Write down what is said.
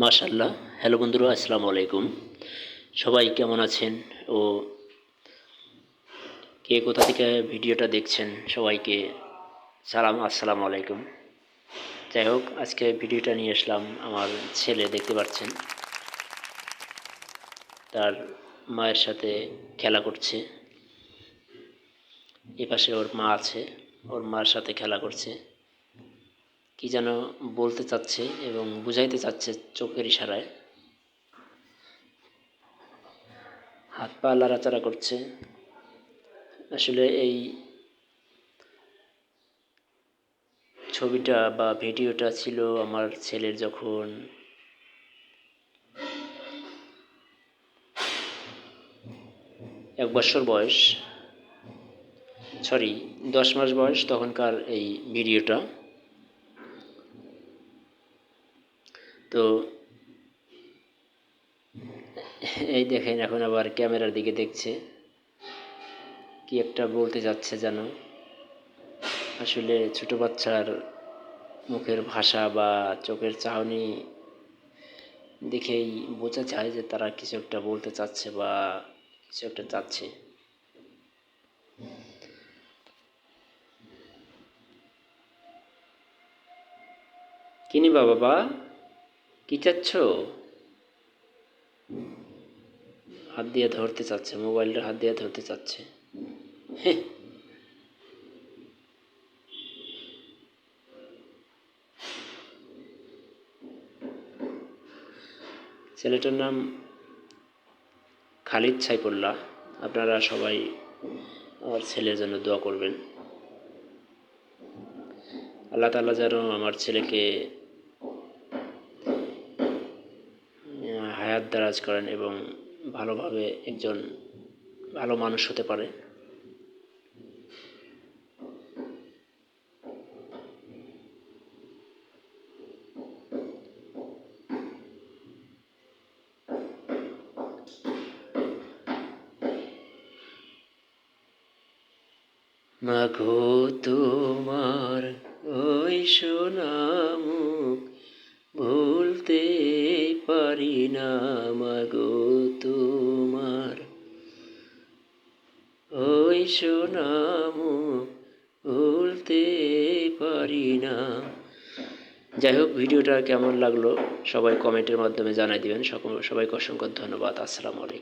মাশাআল্লাহ। হ্যালো বন্ধুরা, আসসালামু আলাইকুম। সবাই কেমন আছেন ও কে কোথা থেকে ভিডিওটা দেখছেন সবাইকে আসসালামু আলাইকুম। যাই হোক, আজকে ভিডিওটা নিয়ে আসলাম। আমার ছেলে দেখতে পাচ্ছেন তার মায়ের সাথে খেলা করছে। এপাশে ওর মা আছে, ওর মার সাথে খেলা করছে। কি যেন বলতে চাচ্ছে এবং বুঝাইতে চাচ্ছে চোখের ইশারায়। হাত পা নাড়াচাড়া করছে। আসলে এই ছবিটা বা ভিডিওটা ছিল আমার ছেলের যখন 1 বৎসর বয়স, 10 মাস বয়স, তখনকার এই ভিডিওটা। তো এই দেখেন, এখন আবার ক্যামেরার দিকে দেখছে, কি একটা বলতে যাচ্ছে যেন। আসলে ছোট বাচ্চার মুখের ভাষা বা চোখের চাহনি দেখেই বোঝা যায় যে তারা কিছু একটা বলতে চাচ্ছে বা কিছু একটা চাচ্ছে। কি নিবা বাবা, কি চাচ্ছ? হাত দিয়ে ধরতে চাচ্ছে, মোবাইলটা হাত দিয়ে ধরতে চাচ্ছে। হ্যাঁ, ছেলেটার নাম খালিদ সাইফুল্লাহ। আপনারা সবাই আমার ছেলের জন্য দোয়া করবেন। আল্লাহ তাআলা যেন আমার ছেলেকে হায়াত দারাজ করেন এবং ভালোভাবে একজন ভালো মানুষ হতে পারে। মাগো তোমার ওই সোনা মুখ ভুলতে পারি না, মাগো তোমার ওই সোনা মুখ ভুলতে পারি না। যাই হোক, ভিডিওটা কেমন লাগলো সবাই কমেন্টের মাধ্যমে জানাই দিবেন। সবাইকে অসংখ্য ধন্যবাদ। আসসালামু আলাইকুম।